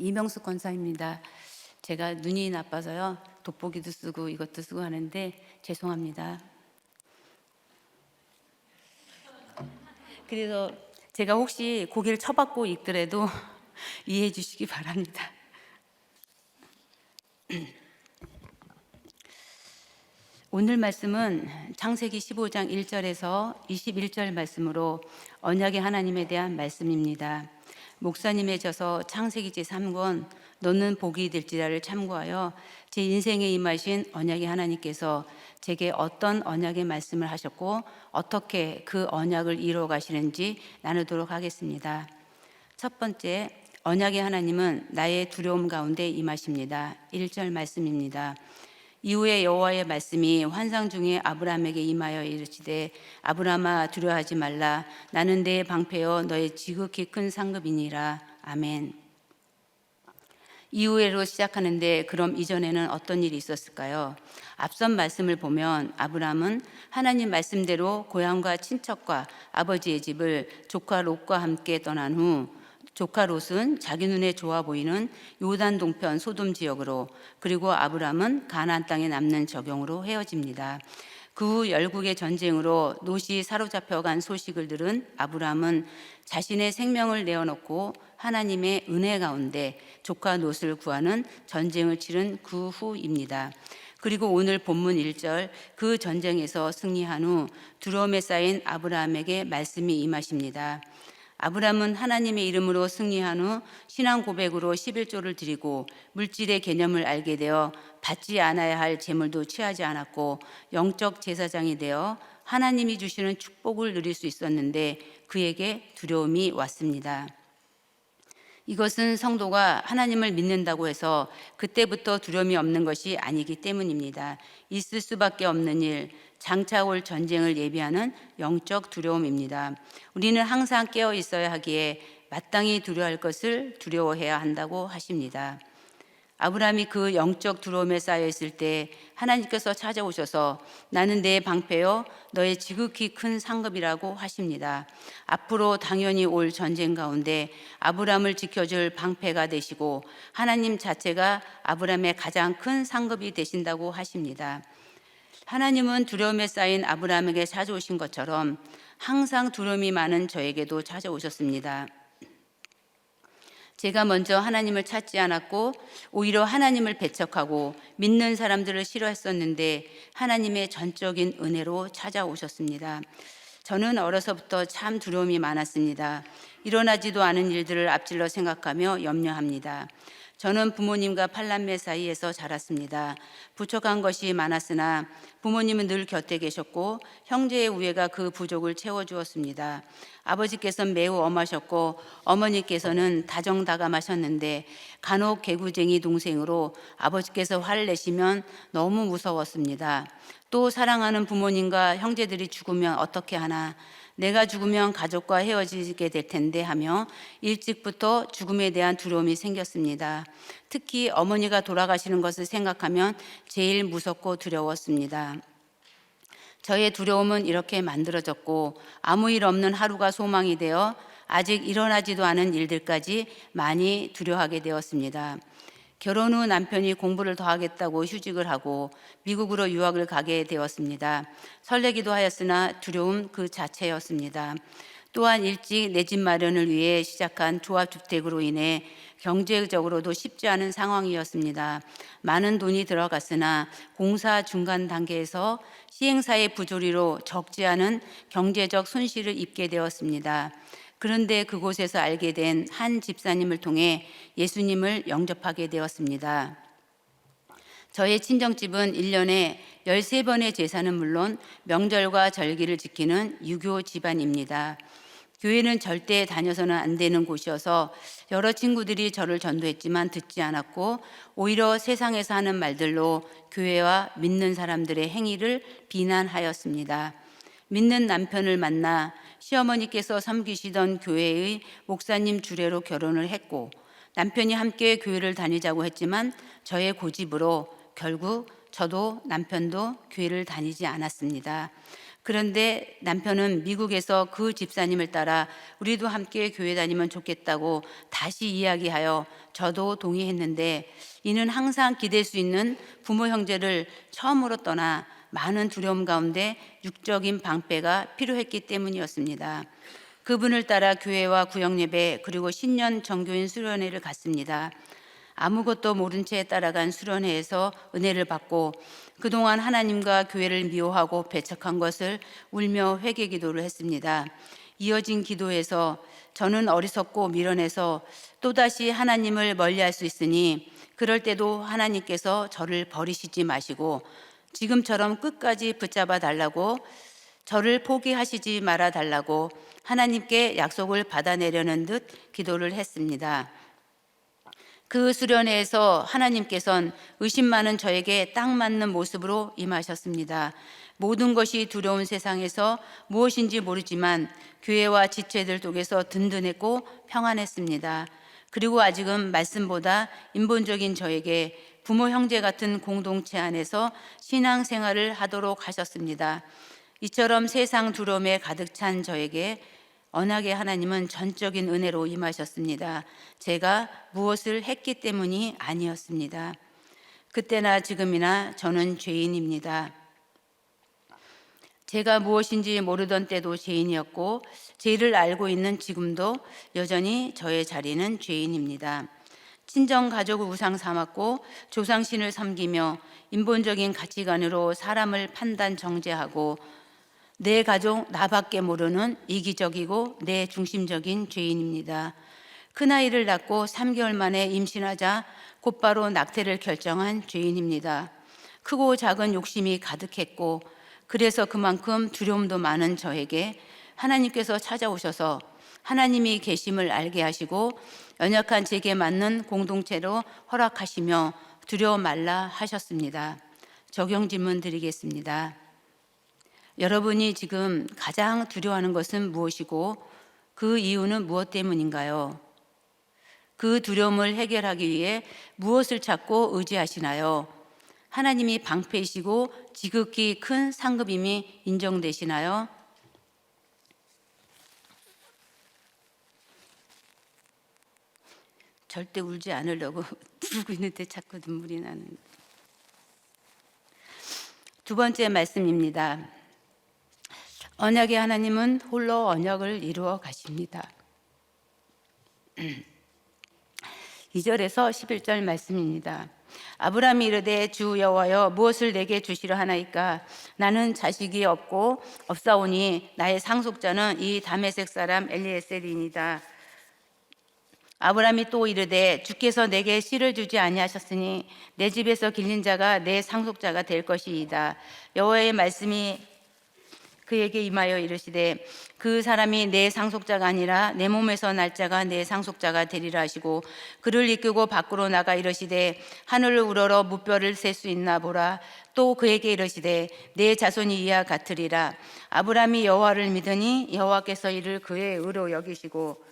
이명숙 권사입니다. 제가 눈이 나빠서요. 돋보기도 쓰고 이것도 쓰고 하는데 죄송합니다. 그래서 제가 혹시 고개를 쳐박고 있더라도 이해해 주시기 바랍니다. 오늘 말씀은 창세기 15장 1절에서 21절 말씀으로 언약의 하나님에 대한 말씀입니다. 목사님의 저서 창세기 제3권 너는 복이 될지라를 참고하여 제 인생에 임하신 언약의 하나님께서 제게 어떤 언약의 말씀을 하셨고 어떻게 그 언약을 이루어 가시는지 나누도록 하겠습니다. 첫 번째, 언약의 하나님은 나의 두려움 가운데 임하십니다. 1절 말씀입니다. 이후에 여호와의 말씀이 환상 중에 아브라함에게 임하여 이르시되 아브라함아 두려워하지 말라 나는 내 방패여 너의 지극히 큰 상급이니라. 아멘. 이후에로 시작하는데 그럼 이전에는 어떤 일이 있었을까요? 앞선 말씀을 보면 아브라함은 하나님 말씀대로 고향과 친척과 아버지의 집을 조카 롯과 함께 떠난 후 조카 롯은 자기 눈에 좋아 보이는 요단 동편 소돔 지역으로, 그리고 아브람은 가나안 땅에 남는 적용으로 헤어집니다. 그 후 열국의 전쟁으로 롯이 사로잡혀간 소식을 들은 아브람은 자신의 생명을 내어놓고 하나님의 은혜 가운데 조카 롯을 구하는 전쟁을 치른 그 후입니다. 그리고 오늘 본문 1절, 그 전쟁에서 승리한 후 두려움에 쌓인 아브라함에게 말씀이 임하십니다. 아브람은 하나님의 이름으로 승리한 후 신앙 고백으로 11조를 드리고 물질의 개념을 알게 되어 받지 않아야 할 재물도 취하지 않았고 영적 제사장이 되어 하나님이 주시는 축복을 누릴 수 있었는데 그에게 두려움이 왔습니다. 이것은 성도가 하나님을 믿는다고 해서 그때부터 두려움이 없는 것이 아니기 때문입니다. 있을 수밖에 없는 일, 장차 올 전쟁을 예비하는 영적 두려움입니다. 우리는 항상 깨어 있어야 하기에 마땅히 두려워할 것을 두려워해야 한다고 하십니다. 아브라함이 그 영적 두려움에 쌓여 있을 때 하나님께서 찾아오셔서 나는 내 방패요 너의 지극히 큰 상급이라고 하십니다. 앞으로 당연히 올 전쟁 가운데 아브라함을 지켜줄 방패가 되시고 하나님 자체가 아브라함의 가장 큰 상급이 되신다고 하십니다. 하나님은 두려움에 쌓인 아브라함에게 찾아오신 것처럼 항상 두려움이 많은 저에게도 찾아오셨습니다. 제가 먼저 하나님을 찾지 않았고 오히려 하나님을 배척하고 믿는 사람들을 싫어했었는데 하나님의 전적인 은혜로 찾아오셨습니다. 저는 어려서부터 참 두려움이 많았습니다. 일어나지도 않은 일들을 앞질러 생각하며 염려합니다. 저는 부모님과 팔남매 사이에서 자랐습니다. 부족한 것이 많았으나 부모님은 늘 곁에 계셨고 형제의 우애가 그 부족을 채워주었습니다. 아버지께서는 매우 엄하셨고 어머니께서는 다정다감하셨는데 간혹 개구쟁이 동생으로 아버지께서 화를 내시면 너무 무서웠습니다. 또 사랑하는 부모님과 형제들이 죽으면 어떻게 하나, 내가 죽으면 가족과 헤어지게 될 텐데 하며 일찍부터 죽음에 대한 두려움이 생겼습니다. 특히 어머니가 돌아가시는 것을 생각하면 제일 무섭고 두려웠습니다. 저의 두려움은 이렇게 만들어졌고 아무 일 없는 하루가 소망이 되어 아직 일어나지도 않은 일들까지 많이 두려워하게 되었습니다. 결혼 후 남편이 공부를 더 하겠다고 휴직을 하고 미국으로 유학을 가게 되었습니다. 설레기도 하였으나 두려움 그 자체였습니다. 또한 일찍 내 집 마련을 위해 시작한 조합주택으로 인해 경제적으로도 쉽지 않은 상황이었습니다. 많은 돈이 들어갔으나 공사 중간 단계에서 시행사의 부조리로 적지 않은 경제적 손실을 입게 되었습니다. 그런데 그곳에서 알게 된 한 집사님을 통해 예수님을 영접하게 되었습니다. 저의 친정집은 1년에 13번의 제사는 물론 명절과 절기를 지키는 유교 집안입니다. 교회는 절대 다녀서는 안 되는 곳이어서 여러 친구들이 저를 전도했지만 듣지 않았고 오히려 세상에서 하는 말들로 교회와 믿는 사람들의 행위를 비난하였습니다. 믿는 남편을 만나 시어머니께서 섬기시던 교회의 목사님 주례로 결혼을 했고 남편이 함께 교회를 다니자고 했지만 저의 고집으로 결국 저도 남편도 교회를 다니지 않았습니다. 그런데 남편은 미국에서 그 집사님을 따라 우리도 함께 교회 다니면 좋겠다고 다시 이야기하여 저도 동의했는데, 이는 항상 기댈 수 있는 부모 형제를 처음으로 떠나 많은 두려움 가운데 육적인 방패가 필요했기 때문이었습니다. 그분을 따라 교회와 구역예배 그리고 신년 정교인 수련회를 갔습니다. 아무것도 모른 채 따라간 수련회에서 은혜를 받고 그동안 하나님과 교회를 미워하고 배척한 것을 울며 회개 기도를 했습니다. 이어진 기도에서 저는 어리석고 미련해서 또다시 하나님을 멀리할 수 있으니 그럴 때도 하나님께서 저를 버리시지 마시고 지금처럼 끝까지 붙잡아 달라고, 저를 포기하시지 말아 달라고 하나님께 약속을 받아내려는 듯 기도를 했습니다. 그 수련회에서 하나님께서는 의심 많은 저에게 딱 맞는 모습으로 임하셨습니다. 모든 것이 두려운 세상에서 무엇인지 모르지만 교회와 지체들 속에서 든든했고 평안했습니다. 그리고 아직은 말씀보다 인본적인 저에게 부모 형제 같은 공동체 안에서 신앙생활을 하도록 하셨습니다. 이처럼 세상 두려움에 가득 찬 저에게 언약의 하나님은 전적인 은혜로 임하셨습니다. 제가 무엇을 했기 때문이 아니었습니다. 그때나 지금이나 저는 죄인입니다. 제가 무엇인지 모르던 때도 죄인이었고 죄를 알고 있는 지금도 여전히 저의 자리는 죄인입니다. 친정 가족을 우상 삼았고 조상신을 섬기며 인본적인 가치관으로 사람을 판단 정죄하고 내 가족 나밖에 모르는 이기적이고 내 중심적인 죄인입니다. 큰아이를 낳고 3개월 만에 임신하자 곧바로 낙태를 결정한 죄인입니다. 크고 작은 욕심이 가득했고 그래서 그만큼 두려움도 많은 저에게 하나님께서 찾아오셔서 하나님이 계심을 알게 하시고 연약한 제게 맞는 공동체로 허락하시며 두려워 말라 하셨습니다. 적용 질문 드리겠습니다. 여러분이 지금 가장 두려워하는 것은 무엇이고 그 이유는 무엇 때문인가요? 그 두려움을 해결하기 위해 무엇을 찾고 의지하시나요? 하나님이 방패이시고 지극히 큰 상급임이 인정되시나요? 절대 울지 않으려고 부르고 있는데 자꾸 눈물이 나는. 두 번째 말씀입니다. 언약의 하나님은 홀로 언약을 이루어 가십니다. 2절에서 11절 말씀입니다. 아브라함이 이르되 주 여호와여 무엇을 내게 주시려 하나이까? 나는 자식이 없고 없사오니 나의 상속자는 이 다메섹 사람 엘리에셀이니이다. 아브라함이 또 이르되 주께서 내게 씨를 주지 아니하셨으니 내 집에서 길린 자가 내 상속자가 될 것이이다. 여호와의 말씀이 그에게 임하여 이르시되 그 사람이 내 상속자가 아니라 내 몸에서 날 자가 내 상속자가 되리라 하시고 그를 이끌고 밖으로 나가 이르시되 하늘을 우러러 무뼈를 셀 수 있나 보라. 또 그에게 이르시되 내 자손이 이와 같으리라. 아브라함이 여호와를 믿으니 여호와께서 이를 그의 의로 여기시고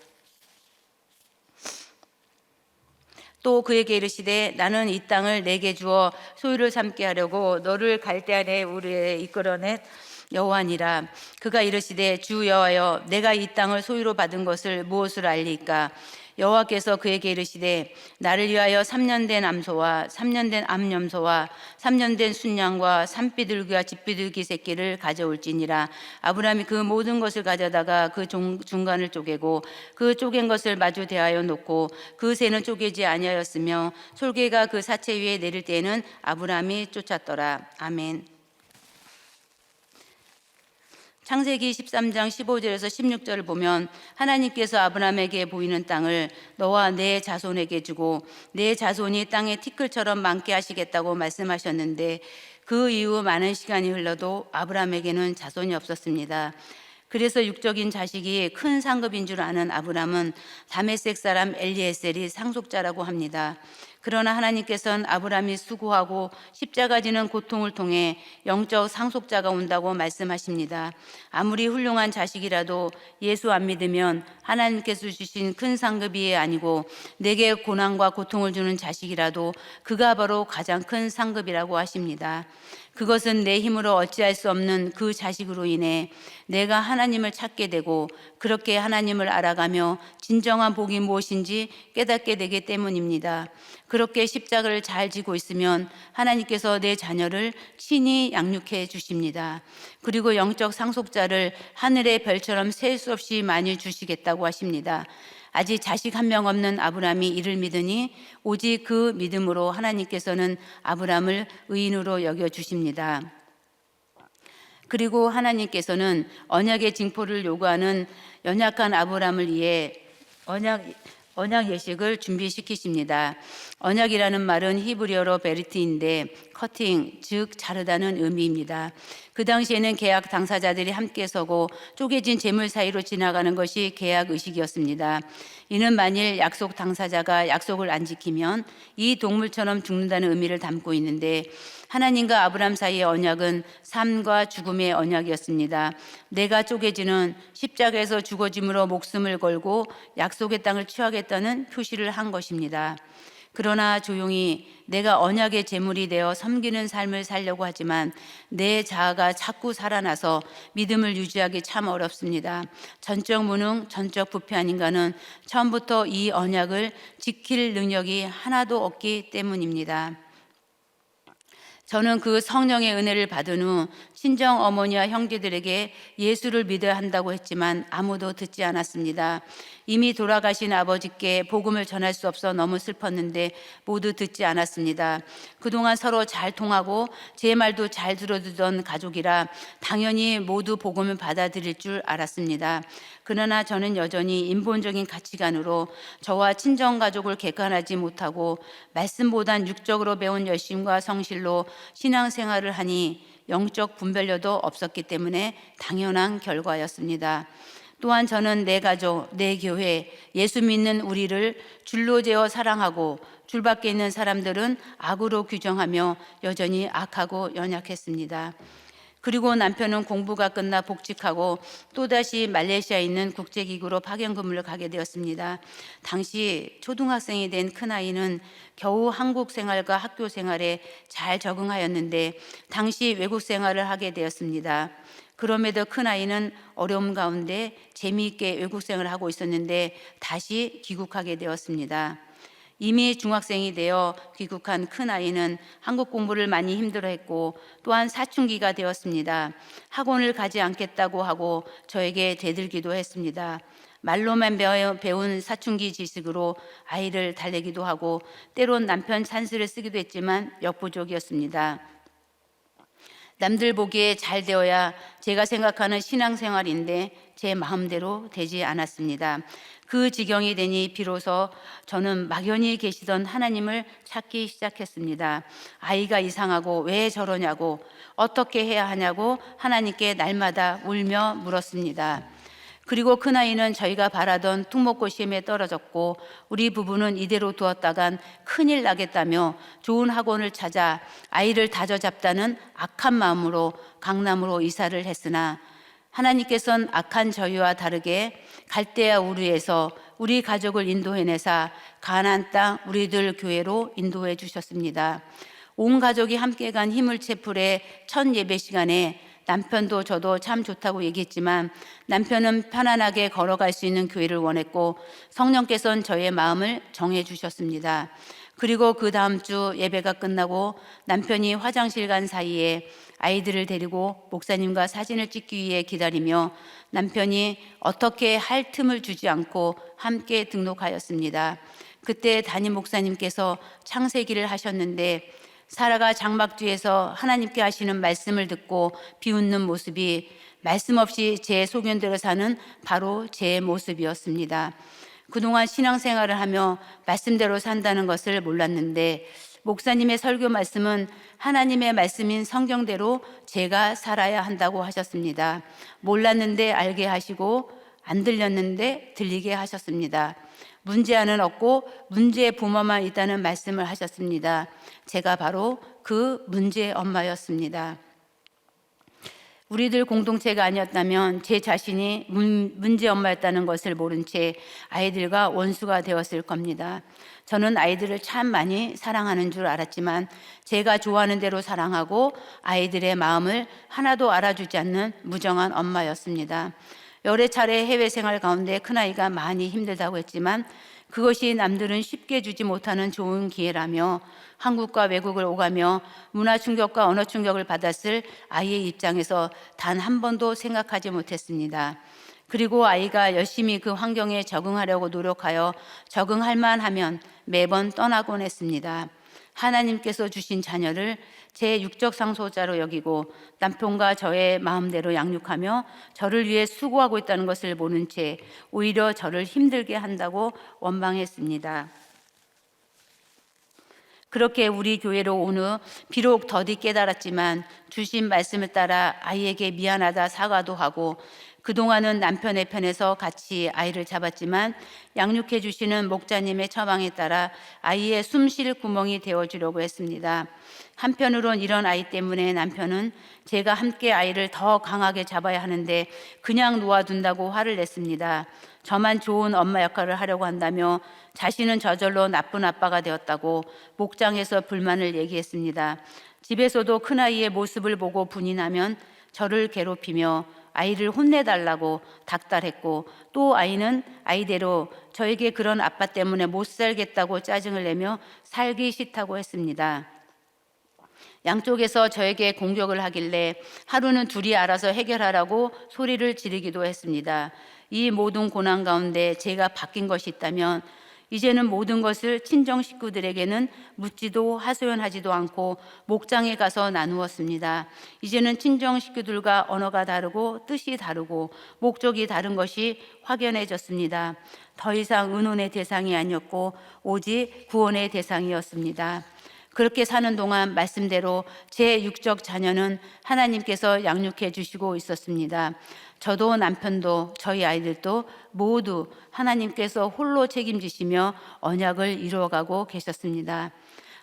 또 그에게 이르시되 나는 이 땅을 내게 주어 소유를 삼게 하려고 너를 갈대아의 우르에 이끌어낸 여호와니라. 그가 이르시되 주 여호와여 내가 이 땅을 소유로 받은 것을 무엇을 알리까? 여호와께서 그에게 이르시되 나를 위하여 3년 된 암소와 3년 된 암염소와 3년 된 순양과 산비둘기와 집비둘기 새끼를 가져올지니라. 아브라함이 그 모든 것을 가져다가 그 중간을 쪼개고 그 쪼갠 것을 마주 대하여 놓고 그 새는 쪼개지 아니하였으며 솔개가 그 사체 위에 내릴 때에는 아브라함이 쫓았더라. 아멘. 창세기 13장 15절에서 16절을 보면 하나님께서 아브라함에게 보이는 땅을 너와 내 자손에게 주고 내 자손이 땅에 티끌처럼 많게 하시겠다고 말씀하셨는데 그 이후 많은 시간이 흘러도 아브라함에게는 자손이 없었습니다. 그래서 육적인 자식이 큰 상급인 줄 아는 아브라함은 다메섹 사람 엘리에셀이 상속자라고 합니다. 그러나 하나님께서는 아브라함이 수고하고 십자가 지는 고통을 통해 영적 상속자가 온다고 말씀하십니다. 아무리 훌륭한 자식이라도 예수 안 믿으면 하나님께서 주신 큰 상급이 아니고 내게 고난과 고통을 주는 자식이라도 그가 바로 가장 큰 상급이라고 하십니다. 그것은 내 힘으로 어찌할 수 없는 그 자식으로 인해 내가 하나님을 찾게 되고 그렇게 하나님을 알아가며 진정한 복이 무엇인지 깨닫게 되기 때문입니다. 그렇게 십자가를 잘 지고 있으면 하나님께서 내 자녀를 친히 양육해 주십니다. 그리고 영적 상속자를 하늘의 별처럼 셀 수 없이 많이 주시겠다고 하십니다. 아직 자식 한 명 없는 아브라함이 이를 믿으니 오직 그 믿음으로 하나님께서는 아브라함을 의인으로 여겨 주십니다. 그리고 하나님께서는 언약의 징표를 요구하는 연약한 아브라함을 위해 언약 예식을 준비시키십니다. 언약이라는 말은 히브리어로 베리트인데 커팅, 즉 자르다는 의미입니다. 그 당시에는 계약 당사자들이 함께 서고 쪼개진 재물 사이로 지나가는 것이 계약 의식이었습니다. 이는 만일 약속 당사자가 약속을 안 지키면 이 동물처럼 죽는다는 의미를 담고 있는데 하나님과 아브라함 사이의 언약은 삶과 죽음의 언약이었습니다. 내가 쪼개지는 십자가에서 죽어짐으로 목숨을 걸고 약속의 땅을 취하겠다는 표시를 한 것입니다. 그러나 조용히 내가 언약의 제물이 되어 섬기는 삶을 살려고 하지만 내 자아가 자꾸 살아나서 믿음을 유지하기 참 어렵습니다. 전적 무능, 전적 부패한 인간은 처음부터 이 언약을 지킬 능력이 하나도 없기 때문입니다. 저는 그 성령의 은혜를 받은 후 친정 어머니와 형제들에게 예수를 믿어야 한다고 했지만 아무도 듣지 않았습니다. 이미 돌아가신 아버지께 복음을 전할 수 없어 너무 슬펐는데 모두 듣지 않았습니다. 그동안 서로 잘 통하고 제 말도 잘 들어주던 가족이라 당연히 모두 복음을 받아들일 줄 알았습니다. 그러나 저는 여전히 인본적인 가치관으로 저와 친정 가족을 객관하지 못하고 말씀보단 육적으로 배운 열심과 성실로 신앙생활을 하니 영적 분별력도 없었기 때문에 당연한 결과였습니다. 또한 저는 내 가족, 내 교회, 예수 믿는 우리를 줄로 재어 사랑하고 줄 밖에 있는 사람들은 악으로 규정하며 여전히 악하고 연약했습니다. 그리고 남편은 공부가 끝나 복직하고 또다시 말레이시아에 있는 국제기구로 파견 근무를 가게 되었습니다. 당시 초등학생이 된 큰아이는 겨우 한국 생활과 학교 생활에 잘 적응하였는데 당시 외국 생활을 하게 되었습니다. 그럼에도 큰아이는 어려움 가운데 재미있게 외국 생활을 하고 있었는데 다시 귀국하게 되었습니다. 이미 중학생이 되어 귀국한 큰아이는 한국 공부를 많이 힘들어했고 또한 사춘기가 되었습니다. 학원을 가지 않겠다고 하고 저에게 대들기도 했습니다. 말로만 배운 사춘기 지식으로 아이를 달래기도 하고 때론 남편 찬스를 쓰기도 했지만 역부족이었습니다. 남들 보기에 잘 되어야 제가 생각하는 신앙생활인데 제 마음대로 되지 않았습니다. 그 지경이 되니 비로소 저는 막연히 계시던 하나님을 찾기 시작했습니다. 아이가 이상하고 왜 저러냐고 어떻게 해야 하냐고 하나님께 날마다 울며 물었습니다. 그리고 큰아이는 저희가 바라던 특목고 시험에 떨어졌고 우리 부부는 이대로 두었다간 큰일 나겠다며 좋은 학원을 찾아 아이를 다져잡다는 악한 마음으로 강남으로 이사를 했으나 하나님께서는 악한 저희와 다르게 갈대아 우르에서 우리 가족을 인도해내사 가나안 땅 우리들 교회로 인도해 주셨습니다. 온 가족이 함께 간 힘을 채플의 첫 예배 시간에 남편도 저도 참 좋다고 얘기했지만 남편은 편안하게 걸어갈 수 있는 교회를 원했고 성령께서는 저의 마음을 정해 주셨습니다. 그리고 그 다음 주 예배가 끝나고 남편이 화장실 간 사이에 아이들을 데리고 목사님과 사진을 찍기 위해 기다리며 남편이 어떻게 할 틈을 주지 않고 함께 등록하였습니다. 그때 담임 목사님께서 창세기를 하셨는데 사라가 장막 뒤에서 하나님께 하시는 말씀을 듣고 비웃는 모습이 말씀 없이 제 소견대로 사는 바로 제 모습이었습니다. 그동안 신앙생활을 하며 말씀대로 산다는 것을 몰랐는데 목사님의 설교 말씀은 하나님의 말씀인 성경대로 제가 살아야 한다고 하셨습니다. 몰랐는데 알게 하시고 안 들렸는데 들리게 하셨습니다. 문제아는 없고 문제의 부모만 있다는 말씀을 하셨습니다. 제가 바로 그 문제의 엄마였습니다. 우리들 공동체가 아니었다면 제 자신이 문제 엄마였다는 것을 모른 채 아이들과 원수가 되었을 겁니다. 저는 아이들을 참 많이 사랑하는 줄 알았지만 제가 좋아하는 대로 사랑하고 아이들의 마음을 하나도 알아주지 않는 무정한 엄마였습니다. 여러 차례 해외 생활 가운데 큰아이가 많이 힘들다고 했지만 그것이 남들은 쉽게 주지 못하는 좋은 기회라며 한국과 외국을 오가며 문화 충격과 언어 충격을 받았을 아이의 입장에서 단 한 번도 생각하지 못했습니다. 그리고 아이가 열심히 그 환경에 적응하려고 노력하여 적응할 만하면 매번 떠나곤 했습니다. 하나님께서 주신 자녀를 제 육적 상속자로 여기고 남편과 저의 마음대로 양육하며 저를 위해 수고하고 있다는 것을 모른 채 오히려 저를 힘들게 한다고 원망했습니다. 그렇게 우리 교회로 온 후 비록 더디 깨달았지만 주신 말씀을 따라 아이에게 미안하다 사과도 하고 그동안은 남편의 편에서 같이 아이를 잡았지만 양육해 주시는 목자님의 처방에 따라 아이의 숨 쉴 구멍이 되어주려고 했습니다. 한편으론 이런 아이 때문에 남편은 제가 함께 아이를 더 강하게 잡아야 하는데 그냥 놓아둔다고 화를 냈습니다. 저만 좋은 엄마 역할을 하려고 한다며 자신은 저절로 나쁜 아빠가 되었다고 목장에서 불만을 얘기했습니다. 집에서도 큰아이의 모습을 보고 분이 나면 저를 괴롭히며 아이를 혼내달라고 닥달했고 또 아이는 아이대로 저에게 그런 아빠 때문에 못 살겠다고 짜증을 내며 살기 싫다고 했습니다. 양쪽에서 저에게 공격을 하길래 하루는 둘이 알아서 해결하라고 소리를 지르기도 했습니다. 이 모든 고난 가운데 제가 바뀐 것이 있다면 이제는 모든 것을 친정 식구들에게는 묻지도 하소연하지도 않고 목장에 가서 나누었습니다. 이제는 친정 식구들과 언어가 다르고 뜻이 다르고 목적이 다른 것이 확연해졌습니다. 더 이상 의논의 대상이 아니었고 오직 구원의 대상이었습니다. 그렇게 사는 동안 말씀대로 제 육적 자녀는 하나님께서 양육해 주시고 있었습니다. 저도 남편도 저희 아이들도 모두 하나님께서 홀로 책임지시며 언약을 이루어가고 계셨습니다.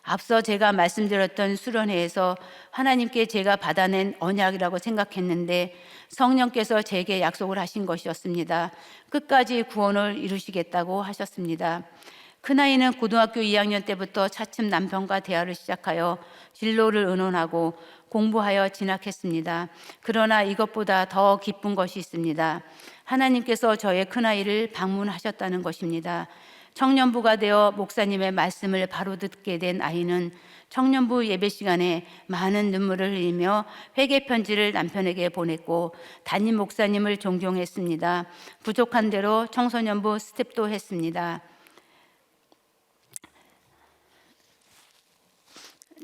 앞서 제가 말씀드렸던 수련회에서 하나님께 제가 받아낸 언약이라고 생각했는데 성령께서 제게 약속을 하신 것이었습니다. 끝까지 구원을 이루시겠다고 하셨습니다. 큰아이는 고등학교 2학년 때부터 차츰 남편과 대화를 시작하여 진로를 의논하고 공부하여 진학했습니다. 그러나 이것보다 더 기쁜 것이 있습니다. 하나님께서 저의 큰아이를 방문하셨다는 것입니다. 청년부가 되어 목사님의 말씀을 바로 듣게 된 아이는 청년부 예배 시간에 많은 눈물을 흘리며 회개 편지를 남편에게 보냈고 담임 목사님을 존경했습니다. 부족한 대로 청소년부 스텝도 했습니다.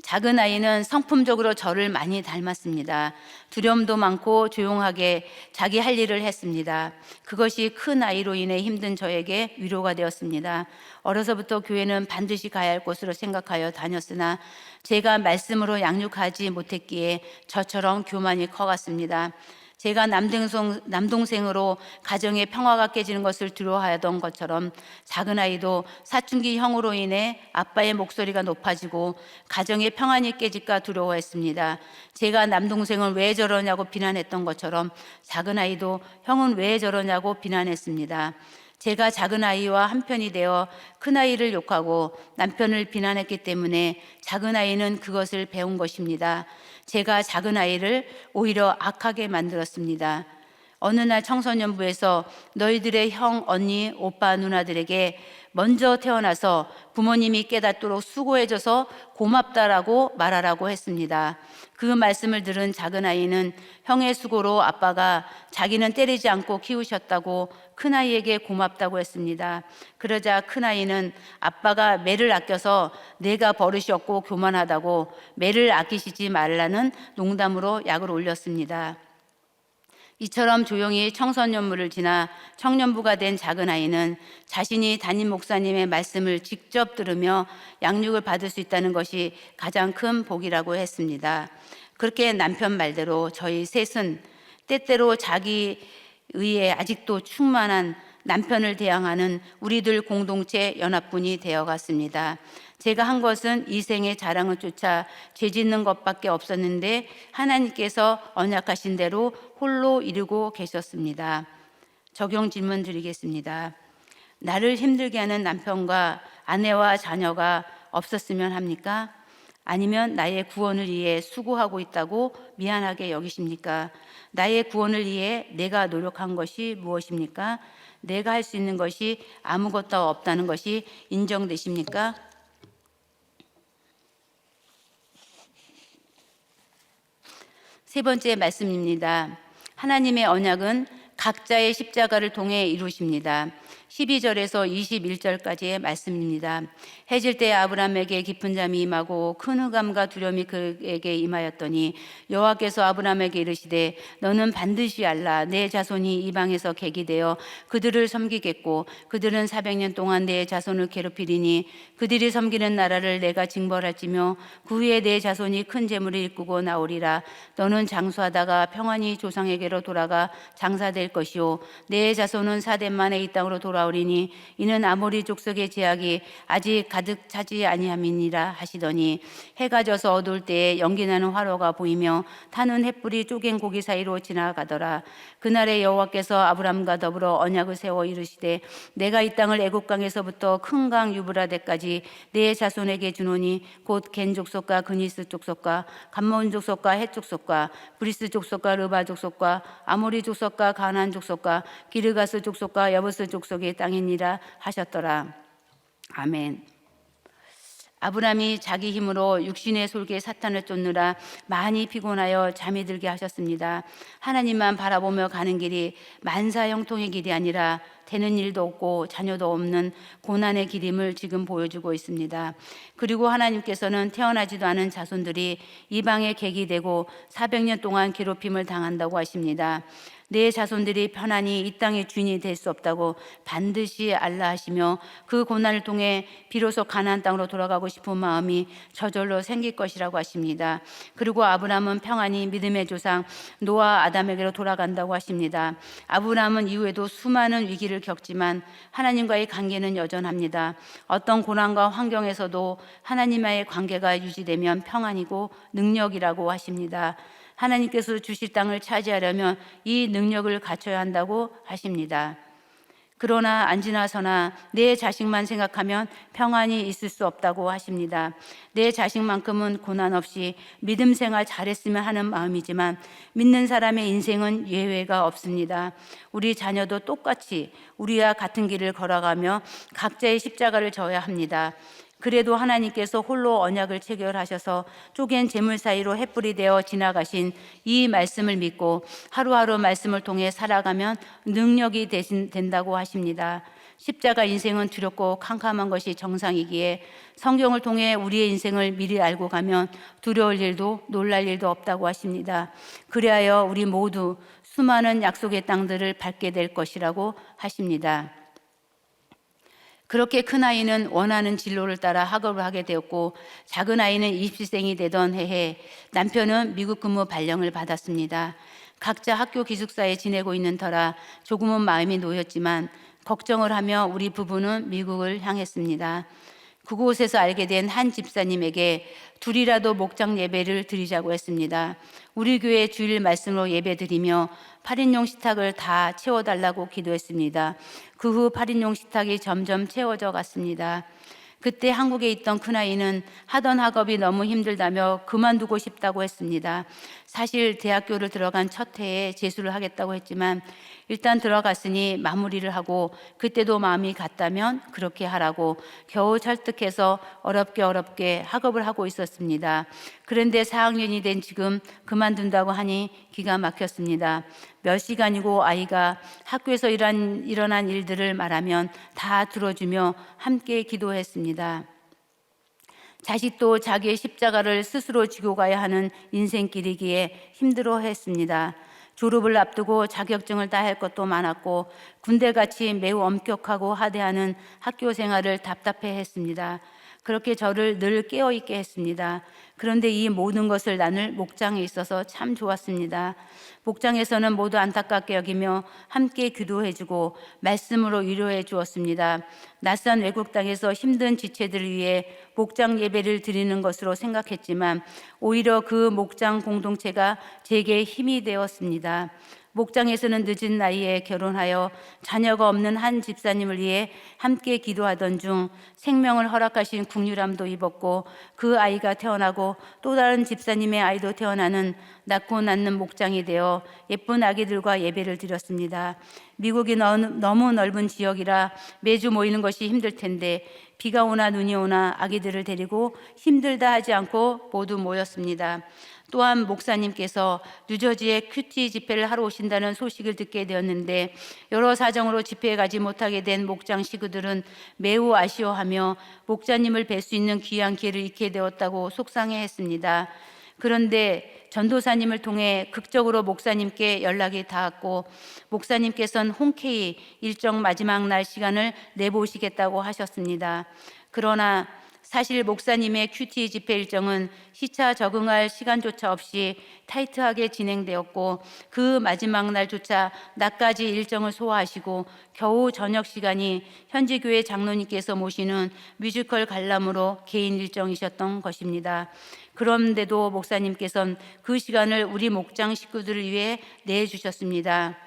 작은 아이는 성품적으로 저를 많이 닮았습니다. 두려움도 많고 조용하게 자기 할 일을 했습니다. 그것이 큰 아이로 인해 힘든 저에게 위로가 되었습니다. 어려서부터 교회는 반드시 가야 할 곳으로 생각하여 다녔으나 제가 말씀으로 양육하지 못했기에 저처럼 교만이 커갔습니다. 제가 남동생으로 가정의 평화가 깨지는 것을 두려워하던 것처럼 작은 아이도 사춘기 형으로 인해 아빠의 목소리가 높아지고 가정의 평안이 깨질까 두려워했습니다. 제가 남동생은 왜 저러냐고 비난했던 것처럼 작은 아이도 형은 왜 저러냐고 비난했습니다. 제가 작은 아이와 한편이 되어 큰 아이를 욕하고 남편을 비난했기 때문에 작은 아이는 그것을 배운 것입니다. 제가 작은 아이를 오히려 악하게 만들었습니다. 어느 날 청소년부에서 너희들의 형, 언니, 오빠, 누나들에게 먼저 태어나서 부모님이 깨닫도록 수고해줘서 고맙다라고 말하라고 했습니다. 그 말씀을 들은 작은 아이는 형의 수고로 아빠가 자기는 때리지 않고 키우셨다고 큰아이에게 고맙다고 했습니다. 그러자 큰아이는 아빠가 매를 아껴서 내가 버릇이었고 교만하다고 매를 아끼시지 말라는 농담으로 약을 올렸습니다. 이처럼 조용히 청소년부를 지나 청년부가 된 작은 아이는 자신이 담임 목사님의 말씀을 직접 들으며 양육을 받을 수 있다는 것이 가장 큰 복이라고 했습니다. 그렇게 남편 말대로 저희 셋은 때때로 자기 의에 아직도 충만한 남편을 대항하는 우리들 공동체 연합군이 되어갔습니다. 제가 한 것은 이생의 자랑을 쫓아 죄짓는 것밖에 없었는데 하나님께서 언약하신 대로 홀로 이루고 계셨습니다. 적용 질문 드리겠습니다. 나를 힘들게 하는 남편과 아내와 자녀가 없었으면 합니까? 아니면 나의 구원을 위해 수고하고 있다고 미안하게 여기십니까? 나의 구원을 위해 내가 노력한 것이 무엇입니까? 내가 할 수 있는 것이 아무것도 없다는 것이 인정되십니까? 세 번째 말씀입니다. 하나님의 언약은 각자의 십자가를 통해 이루십니다. 12절에서 21절까지의 말씀입니다. 해질 때 아브라함에게 깊은 잠이 임하고 큰 흑암과 두려움이 그에게 임하였더니 여호와께서 아브라함에게 이르시되 너는 반드시 알라 내 자손이 이방에서 객이 되어 그들을 섬기겠고 그들은 400년 동안 내 자손을 괴롭히리니 그들이 섬기는 나라를 내가 징벌할지며 그 후에 내 자손이 큰 재물을 일구고 나오리라. 너는 장수하다가 평안히 조상에게로 돌아가 장사될 것이요 내 자손은 사대 만에 이 땅으로 돌아오리니 이는 아모리 족속의 제약이 아직 가득 차지 아니함이니라 하시더니 해가 져서 어두울 때에 연기나는 화로가 보이며 타는 햇불이 쪼갠 고기 사이로 지나가더라. 그날에 여호와께서 아브람과 더불어 언약을 세워 이르시되 내가 이 땅을 애굽 강에서부터 큰 강 유브라데까지 내 자손에게 주노니 곧 겐 족속과 그니스 족속과 감몬 족속과 헷 족속과 브리스 족속과 르바 족속과 아모리 족속과 가나안 족속과 기르가스 족속과 여부스 족속의 땅이니라 하셨더라. 아멘. 아브람이 자기 힘으로 육신의 솔개 사탄을 쫓느라 많이 피곤하여 잠이 들게 하셨습니다. 하나님만 바라보며 가는 길이 만사 형통의 길이 아니라 되는 일도 없고 자녀도 없는 고난의 길임을 지금 보여주고 있습니다. 그리고 하나님께서는 태어나지도 않은 자손들이 이방의 객이 되고 400년 동안 괴롭힘을 당한다고 하십니다. 내 자손들이 편안히 이 땅의 주인이 될 수 없다고 반드시 알라 하시며 그 고난을 통해 비로소 가나안 땅으로 돌아가고 싶은 마음이 저절로 생길 것이라고 하십니다. 그리고 아브라함은 평안히 믿음의 조상 노아 아담에게로 돌아간다고 하십니다. 아브라함은 이후에도 수많은 위기를 겪지만 하나님과의 관계는 여전합니다. 어떤 고난과 환경에서도 하나님과의 관계가 유지되면 평안이고 능력이라고 하십니다. 하나님께서 주실 땅을 차지하려면 이 능력을 갖춰야 한다고 하십니다. 그러나 안 지나서나 내 자식만 생각하면 평안이 있을 수 없다고 하십니다. 내 자식만큼은 고난 없이 믿음 생활 잘했으면 하는 마음이지만 믿는 사람의 인생은 예외가 없습니다. 우리 자녀도 똑같이 우리와 같은 길을 걸어가며 각자의 십자가를 져야 합니다. 그래도 하나님께서 홀로 언약을 체결하셔서 쪼갠 재물 사이로 햇불이 되어 지나가신 이 말씀을 믿고 하루하루 말씀을 통해 살아가면 능력이 된다고 하십니다. 십자가 인생은 두렵고 캄캄한 것이 정상이기에 성경을 통해 우리의 인생을 미리 알고 가면 두려울 일도 놀랄 일도 없다고 하십니다. 그리하여 우리 모두 수많은 약속의 땅들을 밟게 될 것이라고 하십니다. 그렇게 큰아이는 원하는 진로를 따라 학업을 하게 되었고 작은 아이는 입시생이 되던 해에 남편은 미국 근무 발령을 받았습니다. 각자 학교 기숙사에 지내고 있는 터라 조금은 마음이 놓였지만 걱정을 하며 우리 부부는 미국을 향했습니다. 그곳에서 알게 된 한 집사님에게 둘이라도 목장 예배를 드리자고 했습니다. 우리 교회 주일 말씀으로 예배 드리며 8인용 식탁을 다 채워달라고 기도했습니다. 그 후 8인용 식탁이 점점 채워져 갔습니다. 그때 한국에 있던 큰아이는 하던 학업이 너무 힘들다며 그만두고 싶다고 했습니다. 사실 대학교를 들어간 첫 해에 재수를 하겠다고 했지만 일단 들어갔으니 마무리를 하고 그때도 마음이 같다면 그렇게 하라고 겨우 설득해서 어렵게 학업을 하고 있었습니다. 그런데 4학년이 된 지금 그만둔다고 하니 기가 막혔습니다. 몇 시간이고 아이가 학교에서 일어난 일들을 말하면 다 들어주며 함께 기도했습니다. 자식도 자기의 십자가를 스스로 지고 가야 하는 인생길이기에 힘들어했습니다. 졸업을 앞두고 자격증을 따야 할 것도 많았고 군대같이 매우 엄격하고 하대하는 학교 생활을 답답해했습니다. 그렇게 저를 늘 깨어있게 했습니다. 그런데 이 모든 것을 나눌 목장에 있어서 참 좋았습니다. 목장에서는 모두 안타깝게 여기며 함께 기도해주고 말씀으로 위로해 주었습니다. 낯선 외국 땅에서 힘든 지체들을 위해 목장 예배를 드리는 것으로 생각했지만 오히려 그 목장 공동체가 제게 힘이 되었습니다. 목장에서는 늦은 나이에 결혼하여 자녀가 없는 한 집사님을 위해 함께 기도하던 중 생명을 허락하신 국률암도 입었고 그 아이가 태어나고 또 다른 집사님의 아이도 태어나는 낳고 낳는 목장이 되어 예쁜 아기들과 예배를 드렸습니다. 미국이 너무 넓은 지역이라 매주 모이는 것이 힘들 텐데 비가 오나 눈이 오나 아기들을 데리고 힘들다 하지 않고 모두 모였습니다. 또한 목사님께서 뉴저지에 큐티 집회를 하러 오신다는 소식을 듣게 되었는데 여러 사정으로 집회에 가지 못하게 된 목장 식구들은 매우 아쉬워하며 목사님을 뵐 수 있는 귀한 기회를 잃게 되었다고 속상해했습니다. 그런데 전도사님을 통해 극적으로 목사님께 연락이 닿았고 목사님께서는 흔쾌히 일정 마지막 날 시간을 내보시겠다고 하셨습니다. 그러나 사실 목사님의 큐티 집회 일정은 시차 적응할 시간조차 없이 타이트하게 진행되었고 그 마지막 날조차 낮까지 일정을 소화하시고 겨우 저녁 시간이 현지 교회 장로님께서 모시는 뮤지컬 관람으로 개인 일정이셨던 것입니다. 그런데도 목사님께서는 그 시간을 우리 목장 식구들을 위해 내주셨습니다.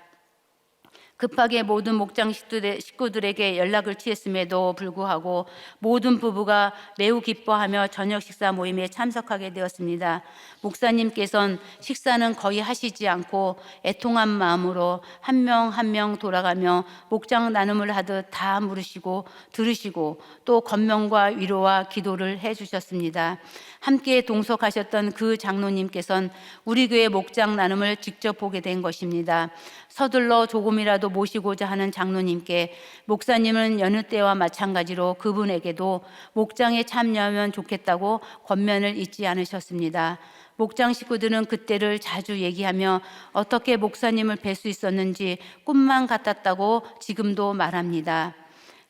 급하게 모든 목장 식구들에게 연락을 취했음에도 불구하고 모든 부부가 매우 기뻐하며 저녁 식사 모임에 참석하게 되었습니다. 목사님께서는 식사는 거의 하시지 않고 애통한 마음으로 한 명 한 명 돌아가며 목장 나눔을 하듯 다 물으시고 들으시고 또 권면과 위로와 기도를 해주셨습니다. 함께 동석하셨던 그 장로님께서는 우리 교회 목장 나눔을 직접 보게 된 것입니다. 서둘러 조금이라도 모시고자 하는 장로님께 목사님은 여느 때와 마찬가지로 그분에게도 목장에 참여하면 좋겠다고 권면을 잊지 않으셨습니다. 목장 식구들은 그때를 자주 얘기하며 어떻게 목사님을 뵐 수 있었는지 꿈만 같았다고 지금도 말합니다.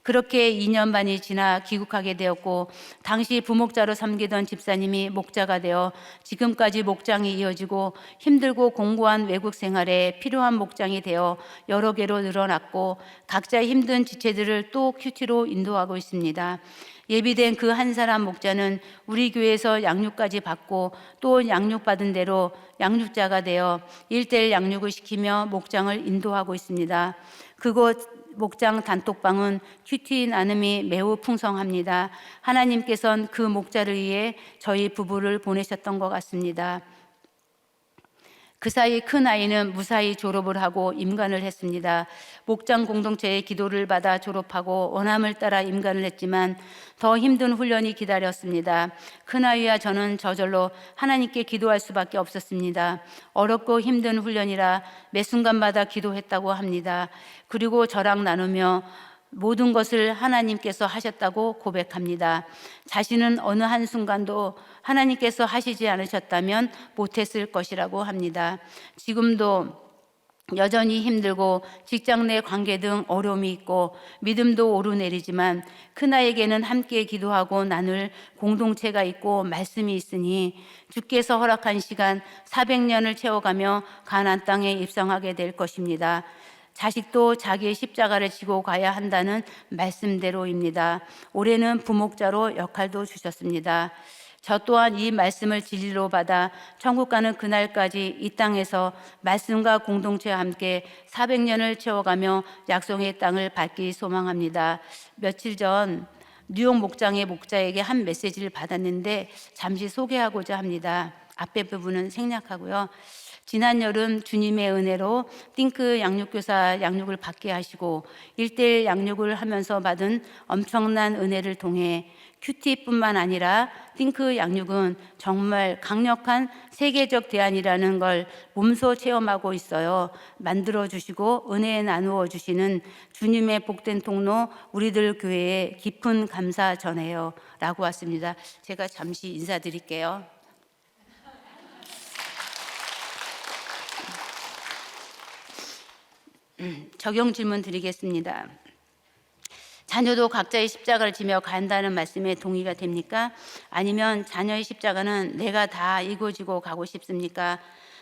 그렇게 2년 반이 지나 귀국하게 되었고 당시 부목자로 섬기던 집사님이 목자가 되어 지금까지 목장이 이어지고 힘들고 공고한 외국 생활에 필요한 목장이 되어 여러 개로 늘어났고 각자 힘든 지체들을 또 큐티로 인도하고 있습니다. 예비된 그 한 사람 목자는 우리 교회에서 양육까지 받고 또 양육받은 대로 양육자가 되어 1:1 양육을 시키며 목장을 인도하고 있습니다. 그곳 목장 단톡방은 큐티 나눔이 매우 풍성합니다. 하나님께서는 그 목자를 위해 저희 부부를 보내셨던 것 같습니다. 그 사이 큰 아이는 무사히 졸업을 하고 임관을 했습니다. 목장 공동체의 기도를 받아 졸업하고 원함을 따라 임관을 했지만 더 힘든 훈련이 기다렸습니다. 큰 아이와 저는 저절로 하나님께 기도할 수밖에 없었습니다. 어렵고 힘든 훈련이라 매 순간마다 기도했다고 합니다. 그리고 저랑 나누며 모든 것을 하나님께서 하셨다고 고백합니다. 자신은 어느 한순간도 하나님께서 하시지 않으셨다면 못했을 것이라고 합니다. 지금도 여전히 힘들고 직장 내 관계 등 어려움이 있고 믿음도 오르내리지만 큰아이에게는 함께 기도하고 나눌 공동체가 있고 말씀이 있으니 주께서 허락한 시간 400년을 채워가며 가나안 땅에 입성하게 될 것입니다. 자식도 자기의 십자가를 지고 가야 한다는 말씀대로입니다. 올해는 부목자로 역할도 주셨습니다. 저 또한 이 말씀을 진리로 받아 천국 가는 그날까지 이 땅에서 말씀과 공동체와 함께 400년을 채워가며 약속의 땅을 밟기 소망합니다. 며칠 전 뉴욕 목장의 목자에게 한 메시지를 받았는데 잠시 소개하고자 합니다. 앞에 부분은 생략하고요. 지난 여름 주님의 은혜로 띵크 양육교사 양육을 받게 하시고 1:1 양육을 하면서 받은 엄청난 은혜를 통해 큐티뿐만 아니라 띵크 양육은 정말 강력한 세계적 대안이라는 걸 몸소 체험하고 있어요. 만들어주시고 은혜 나누어 주시는 주님의 복된 통로 우리들 교회에 깊은 감사 전해요 라고 왔습니다. 제가 잠시 인사드릴게요. 적용 질문 드리겠습니다. 자녀도 각자의 십자가를 지며 간다는 말씀에 동의가 됩니까? 아니면 자녀의 십자가는 내가 다 이고지고 가고 싶습니까?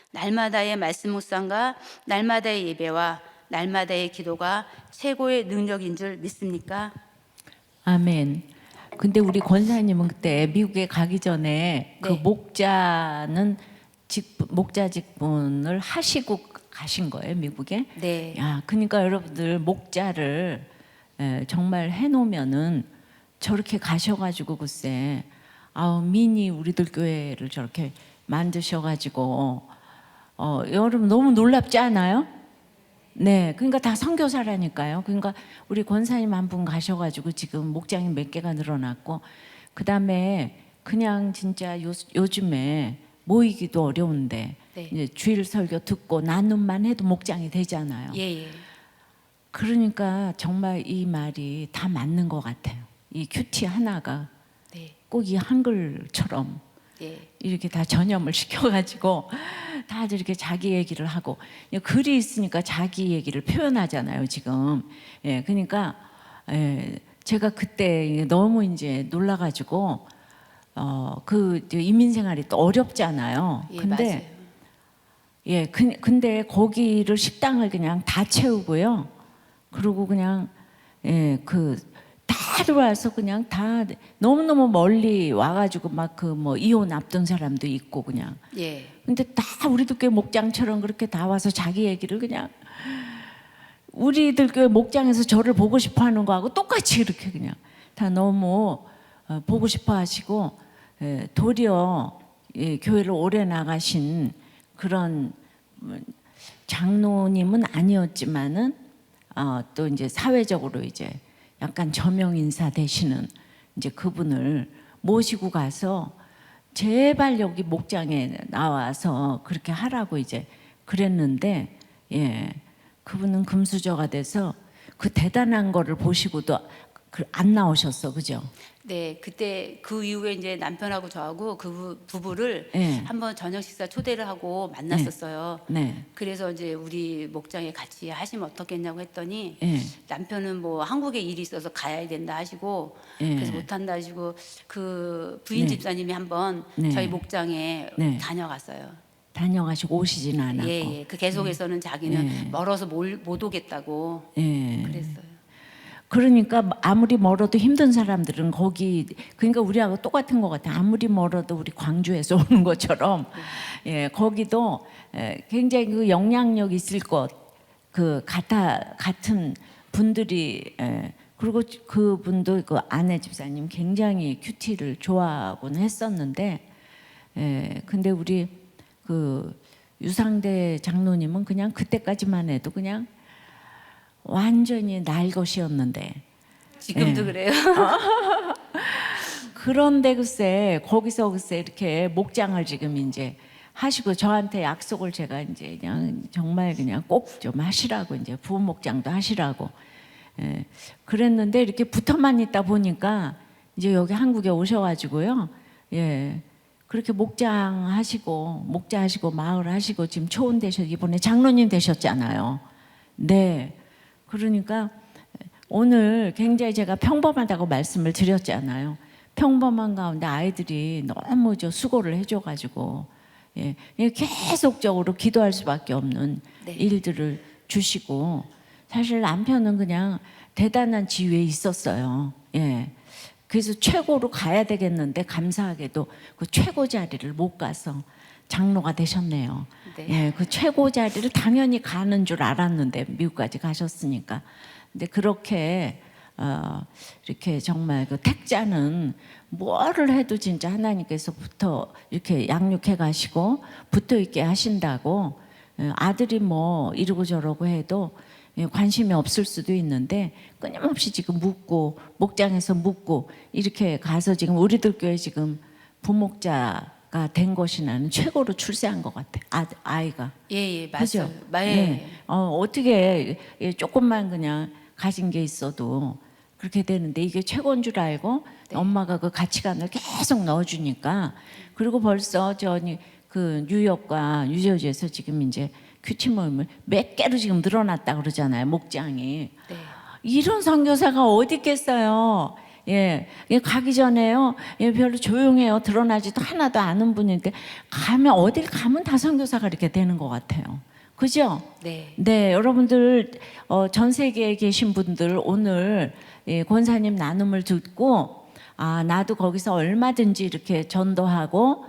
날마다의 말씀 묵상과 날마다의 예배와 날마다의 기도가 최고의 능력인 줄 믿습니까? 아멘. 근데 우리 권사님은 그때 미국에 가기 전에 그 네. 목자 직분을 하시고 가신 거예요, 미국에? 네. 야, 그러니까 여러분들 목자를 정말 해놓으면은 저렇게 가셔가지고 글쎄, 미니 우리들 교회를 저렇게 만드셔가지고 여러분 너무 놀랍지 않아요? 네, 그러니까 다 선교사라니까요. 그러니까 우리 권사님 한 분 가셔가지고 지금 목장이 몇 개가 늘어났고, 그 다음에 그냥 진짜 요즘에 모이기도 어려운데 네. 이제 주일 설교 듣고 나눔만 해도 목장이 되잖아요. 예, 예. 그러니까 정말 이 말이 다 맞는 것 같아요. 이 큐티 하나가 네. 꼭 이 한글처럼 예. 이렇게 다 전염을 시켜가지고 다들 이렇게 자기 얘기를 하고, 글이 있으니까 자기 얘기를 표현하잖아요 지금. 예, 그러니까 제가 그때 너무 이제 놀라가지고 그 이민 생활이 또 어렵잖아요. 예, 근데 맞아요. 근데 거기를 식당을 그냥 다 채우고요. 그리고 그냥 다 들어와서 그냥 다 너무너무 멀리 와가지고 막 그 뭐 이혼 앞둔 사람도 있고 그냥. 예. 근데 다 우리들 교회 목장처럼 그렇게 다 와서 자기 얘기를 그냥 우리들 교회 목장에서 저를 보고 싶어 하는 거하고 똑같이 이렇게 그냥 다 너무 보고 싶어 하시고, 도리어 교회를 오래 나가신 그런 장로님은 아니었지만은 또 이제 사회적으로 이제 약간 저명 인사 되시는 이제 그분을 모시고 가서 제발 여기 목장에 나와서 그렇게 하라고 이제 그랬는데, 그분은 금수저가 돼서 그 대단한 거를 보시고도 안 나오셨어, 그죠? 네, 그때 그 이후에 이제 남편하고 저하고 그 부부를 한번 저녁 식사 초대를 하고 만났었어요. 네. 그래서 이제 우리 목장에 같이 하시면 어떻겠냐고 했더니 네. 남편은 뭐 한국에 일이 있어서 가야 된다 하시고 그래서 못한다 하시고 그 부인 집사님이 한번 저희 목장에 다녀갔어요. 다녀가시고 오시진 않았고. 예. 그 계속해서는 자기는 멀어서 못 오겠다고 그랬어요. 그러니까 아무리 멀어도 힘든 사람들은 거기, 그러니까 우리하고 똑같은 것 같아요. 아무리 멀어도 우리 광주에서 오는 것처럼 거기도 굉장히 그 영향력 있을 것 같은 분들이, 그리고 그분도 그 아내 집사님 굉장히 큐티를 좋아하곤 했었는데, 근데 우리 그 유상대 장로님은 그냥 그때까지만 해도 그냥 완전히 날 것이었는데 지금도 그래요. 그런데 글쎄 거기서 글쎄 이렇게 목장을 지금 이제 하시고 저한테 약속을 제가 이제 그냥 정말 그냥 꼭 좀 하시라고 이제 부부 목장도 하시라고 그랬는데 이렇게 붙어만 있다 보니까 이제 여기 한국에 오셔가지고요. 그렇게 목장하시고 마을 하시고 지금 초원 되셔 이번에 장로님 되셨잖아요. 네. 그러니까 오늘 굉장히 제가 평범하다고 말씀을 드렸잖아요. 평범한 가운데 아이들이 너무 수고를 해줘가지고 계속적으로 기도할 수밖에 없는 일들을 주시고, 사실 남편은 그냥 대단한 지위에 있었어요. 그래서 최고로 가야 되겠는데 감사하게도 그 최고 자리를 못 가서 장로가 되셨네요. 그 최고 자리를 당연히 가는 줄 알았는데 미국까지 가셨으니까. 근데 그렇게 이렇게 정말 그 택자는 뭐를 해도 진짜 하나님께서부터 이렇게 양육해 가시고 붙어 있게 하신다고. 아들이 뭐 이러고 저러고 해도 관심이 없을 수도 있는데 끊임없이 지금 묻고 목장에서 묻고 이렇게 가서 지금 우리들 교회 지금 부목자가 된 것이 나는 최고로 출세한 것 같아. 아이가. 예, 그죠? 맞아요. 어떻게 조금만 그냥 가진 게 있어도 그렇게 되는데 이게 최고인 줄 알고 엄마가 그 가치관을 계속 넣어주니까. 그리고 벌써 그 뉴욕과 뉴저지에서 지금 이제 큐티 모임을 몇 개로 지금 늘어났다 그러잖아요, 목장이. 이런 선교사가 어디 있겠어요. 예, 가기 전에요. 예, 별로 조용해요. 드러나지도 하나도 않은 분인데 가면 어딜 가면 다 선교사가 이렇게 되는 것 같아요. 그죠? 네. 네, 여러분들 전 세계에 계신 분들 오늘 권사님 나눔을 듣고 나도 거기서 얼마든지 이렇게 전도하고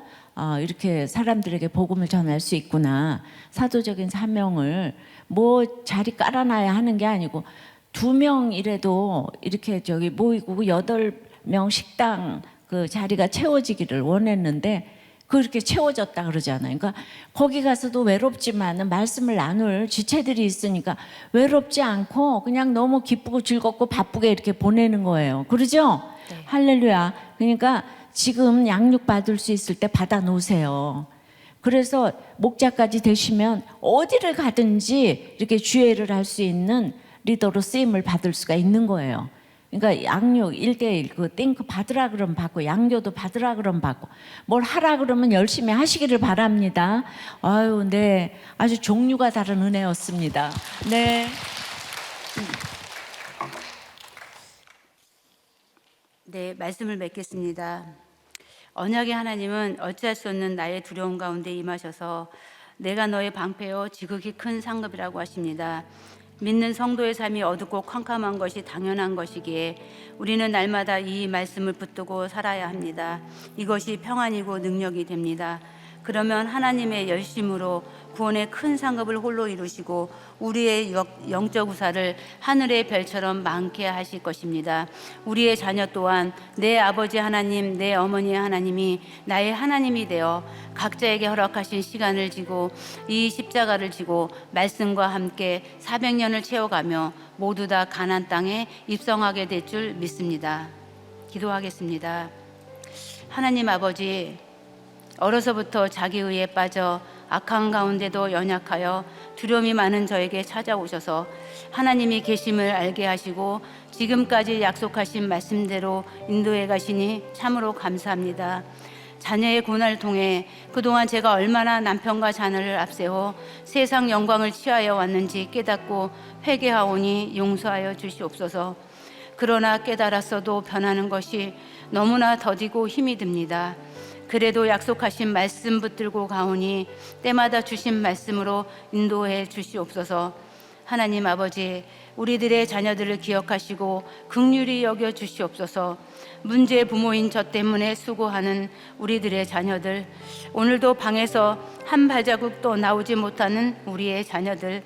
이렇게 사람들에게 복음을 전할 수 있구나. 사도적인 사명을 뭐 자리 깔아놔야 하는 게 아니고 2명이라도 이렇게 저기 모이고 8명 식당 그 자리가 채워지기를 원했는데 그렇게 채워졌다 그러잖아요. 그러니까 거기 가서도 외롭지만은 말씀을 나눌 지체들이 있으니까 외롭지 않고 그냥 너무 기쁘고 즐겁고 바쁘게 이렇게 보내는 거예요. 그러죠? 네. 할렐루야. 그러니까 지금 양육 받을 수 있을 때 받아 놓으세요. 그래서 목자까지 되시면 어디를 가든지 이렇게 주애를 할 수 있는 리더로 쓰임을 받을 수가 있는 거예요. 그러니까 양육 1대1 그 띵크 받으라 그러면 받고 양교도 받으라 그러면 받고 뭘 하라 그러면 열심히 하시기를 바랍니다. 아유, 네, 아주 종류가 다른 은혜였습니다. 네. 네, 말씀을 맺겠습니다. 언약의 하나님은 어찌할 수 없는 나의 두려움 가운데 임하셔서 내가 너의 방패요 지극히 큰 상급이라고 하십니다. 믿는 성도의 삶이 어둡고 캄캄한 것이 당연한 것이기에 우리는 날마다 이 말씀을 붙들고 살아야 합니다. 이것이 평안이고 능력이 됩니다. 그러면 하나님의 열심으로 구원의 큰 상급을 홀로 이루시고 우리의 영적 우사를 하늘의 별처럼 많게 하실 것입니다. 우리의 자녀 또한 내 아버지 하나님, 내 어머니의 하나님이 나의 하나님이 되어 각자에게 허락하신 시간을 지고 이 십자가를 지고 말씀과 함께 400년을 채워가며 모두 다 가나안 땅에 입성하게 될 줄 믿습니다. 기도하겠습니다. 하나님 아버지, 어려서부터 자기의에 빠져 악한 가운데도 연약하여 두려움이 많은 저에게 찾아오셔서 하나님이 계심을 알게 하시고 지금까지 약속하신 말씀대로 인도해 가시니 참으로 감사합니다. 자녀의 고난을 통해 그동안 제가 얼마나 남편과 자녀를 앞세워 세상 영광을 취하여 왔는지 깨닫고 회개하오니 용서하여 주시옵소서. 그러나 깨달았어도 변하는 것이 너무나 더디고 힘이 듭니다. 그래도 약속하신 말씀 붙들고 가오니 때마다 주신 말씀으로 인도해 주시옵소서. 하나님 아버지, 우리들의 자녀들을 기억하시고 긍휼히 여겨 주시옵소서. 문제의 부모인 저 때문에 수고하는 우리들의 자녀들, 오늘도 방에서 한 발자국도 나오지 못하는 우리의 자녀들,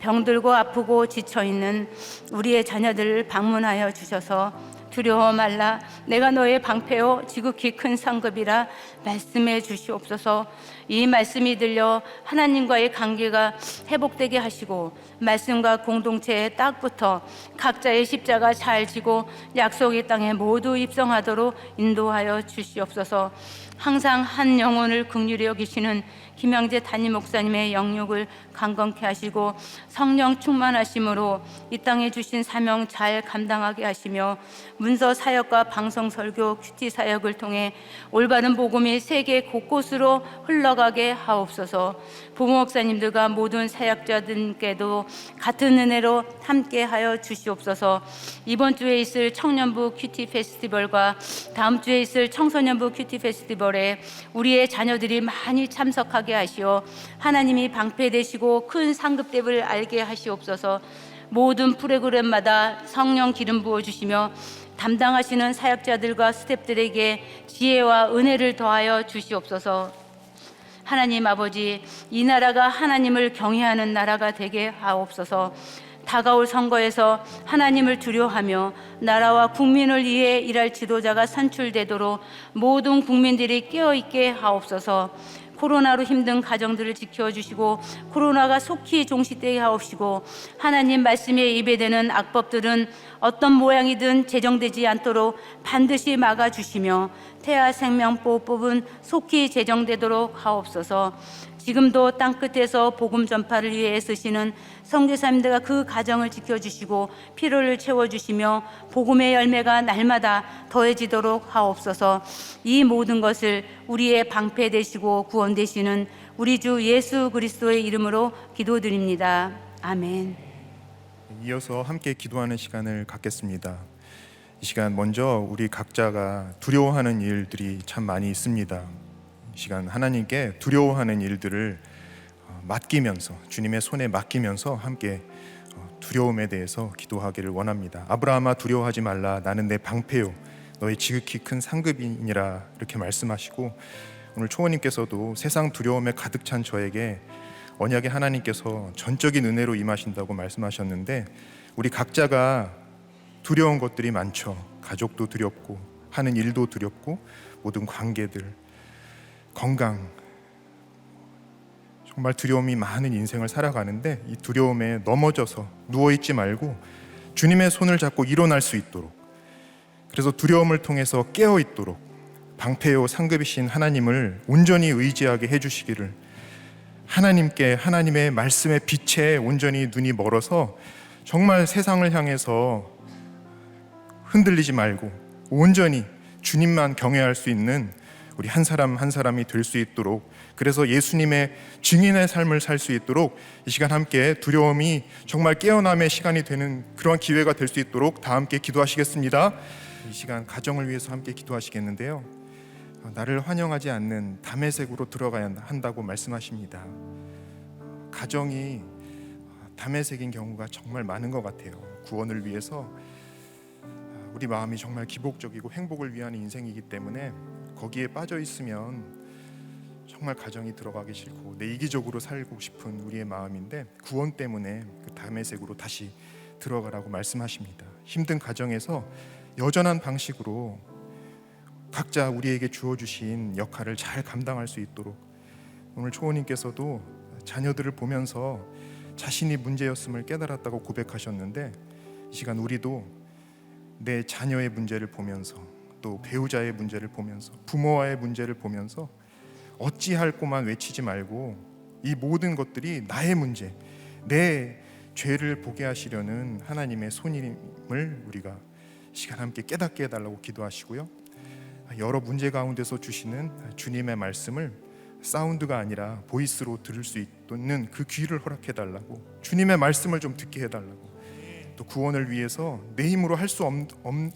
병들고 아프고 지쳐있는 우리의 자녀들을 방문하여 주셔서 두려워 말라, 내가 너의 방패요 지극히 큰 상급이라 말씀해 주시옵소서. 이 말씀이 들려 하나님과의 관계가 회복되게 하시고 말씀과 공동체에 딱 붙어 각자의 십자가 잘 지고 약속의 땅에 모두 입성하도록 인도하여 주시옵소서. 항상 한 영혼을 긍휼히 여기시는 김영재 담임 목사님의 영육을 강건케 하시고 성령 충만하심으로 이 땅에 주신 사명 잘 감당하게 하시며 문서 사역과 방송 설교 큐티 사역을 통해 올바른 복음이 세계 곳곳으로 흘러가게 하옵소서. 부모 목사님들과 모든 사역자들께도 같은 은혜로 함께하여 주시옵소서. 이번 주에 있을 청년부 큐티 페스티벌과 다음 주에 있을 청소년부 큐티 페스티벌에 우리의 자녀들이 많이 참석하게 하시어 하나님이 방패 되시고 큰 상급됨을 알게 하시옵소서. 모든 프로그램마다 성령 기름 부어주시며 담당하시는 사역자들과 스태프들에게 지혜와 은혜를 더하여 주시옵소서. 하나님 아버지, 이 나라가 하나님을 경외하는 나라가 되게 하옵소서. 다가올 선거에서 하나님을 두려워하며 나라와 국민을 위해 일할 지도자가 선출되도록 모든 국민들이 깨어있게 하옵소서. 코로나로 힘든 가정들을 지켜주시고 코로나가 속히 종식되게 하옵시고 하나님 말씀에 예배되는 악법들은 어떤 모양이든 제정되지 않도록 반드시 막아주시며 태아생명보호법은 속히 제정되도록 하옵소서. 지금도 땅끝에서 복음 전파를 위해 쓰시는 선교사님들과 그 가정을 지켜주시고 필요를 채워주시며 복음의 열매가 날마다 더해지도록 하옵소서. 이 모든 것을 우리의 방패 되시고 구원 되시는 우리 주 예수 그리스도의 이름으로 기도드립니다. 아멘. 이어서 함께 기도하는 시간을 갖겠습니다. 이 시간 먼저 우리 각자가 두려워하는 일들이 참 많이 있습니다. 이 시간 하나님께 두려워하는 일들을 맡기면서, 주님의 손에 맡기면서 함께 두려움에 대해서 기도하기를 원합니다. 아브라함아, 두려워하지 말라. 나는 내 방패요 너의 지극히 큰 상급이니라. 이렇게 말씀하시고, 오늘 초원님께서도 세상 두려움에 가득 찬 저에게 언약의 하나님께서 전적인 은혜로 임하신다고 말씀하셨는데, 우리 각자가 두려운 것들이 많죠. 가족도 두렵고, 하는 일도 두렵고, 모든 관계들, 건강, 정말 두려움이 많은 인생을 살아가는데, 이 두려움에 넘어져서 누워있지 말고 주님의 손을 잡고 일어날 수 있도록, 그래서 두려움을 통해서 깨어있도록 방패요 상급이신 하나님을 온전히 의지하게 해주시기를, 하나님께, 하나님의 말씀의 빛에 온전히 눈이 멀어서 정말 세상을 향해서 흔들리지 말고 온전히 주님만 경외할 수 있는 우리 한 사람 한 사람이 될 수 있도록, 그래서 예수님의 증인의 삶을 살 수 있도록 이 시간 함께 두려움이 정말 깨어남의 시간이 되는 그런 기회가 될 수 있도록 다 함께 기도하시겠습니다. 이 시간 가정을 위해서 함께 기도하시겠는데요, 나를 환영하지 않는 다메섹으로 들어가야 한다고 말씀하십니다. 가정이 다메섹인 경우가 정말 많은 것 같아요. 구원을 위해서 우리 마음이 정말 기복적이고 행복을 위한 인생이기 때문에 거기에 빠져 있으면 정말 가정이 들어가기 싫고 내 이기적으로 살고 싶은 우리의 마음인데, 구원 때문에 그 다메섹으로 다시 들어가라고 말씀하십니다. 힘든 가정에서 여전한 방식으로 각자 우리에게 주어주신 역할을 잘 감당할 수 있도록, 오늘 초호님께서도 자녀들을 보면서 자신이 문제였음을 깨달았다고 고백하셨는데, 이 시간 우리도 내 자녀의 문제를 보면서, 또 배우자의 문제를 보면서, 부모와의 문제를 보면서 어찌할꼬만 외치지 말고 이 모든 것들이 나의 문제, 내 죄를 보게 하시려는 하나님의 손임을 우리가 시간 함께 깨닫게 해달라고 기도하시고요, 여러 문제 가운데서 주시는 주님의 말씀을 사운드가 아니라 보이스로 들을 수 있는 그 귀를 허락해달라고, 주님의 말씀을 좀 듣게 해달라고, 또 구원을 위해서 내 힘으로 할 수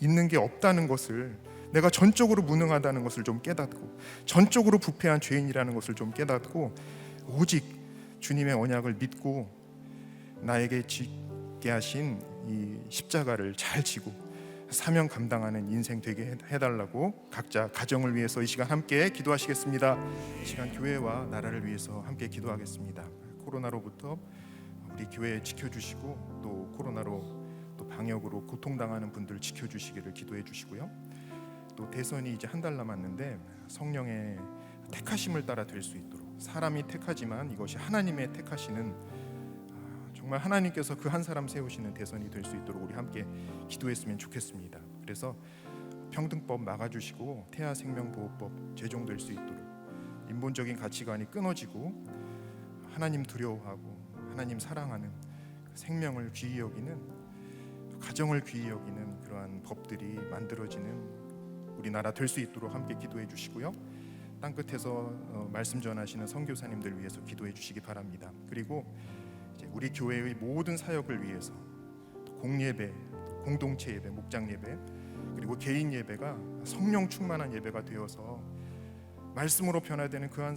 있는 게 없다는 것을, 내가 전적으로 무능하다는 것을 좀 깨닫고, 전적으로 부패한 죄인이라는 것을 좀 깨닫고, 오직 주님의 언약을 믿고 나에게 지게 하신 이 십자가를 잘 지고 사명 감당하는 인생 되게 해달라고 각자 가정을 위해서 이 시간 함께 기도하시겠습니다. 이 시간 교회와 나라를 위해서 함께 기도하겠습니다. 코로나로부터 우리 교회 지켜주시고, 또 코로나로 또 방역으로 고통당하는 분들 지켜주시기를 기도해 주시고요, 또 대선이 이제 한 달 남았는데 성령의 택하심을 따라 될 수 있도록, 사람이 택하지만 이것이 하나님의 택하시는, 정말 하나님께서 그 한 사람 세우시는 대선이 될 수 있도록 우리 함께 기도했으면 좋겠습니다. 그래서 평등법 막아주시고 태아생명보호법 제정될 수 있도록, 인본적인 가치관이 끊어지고 하나님 두려워하고 하나님 사랑하는 생명을 귀히 여기는, 가정을 귀히 여기는 그러한 법들이 만들어지는 우리나라 될 수 있도록 함께 기도해 주시고요, 땅끝에서 말씀 전하시는 선교사님들 위해서 기도해 주시기 바랍니다. 그리고 이제 우리 교회의 모든 사역을 위해서 공예배, 공동체 예배, 목장 예배, 그리고 개인 예배가 성령 충만한 예배가 되어서 말씀으로 변화되는 그 한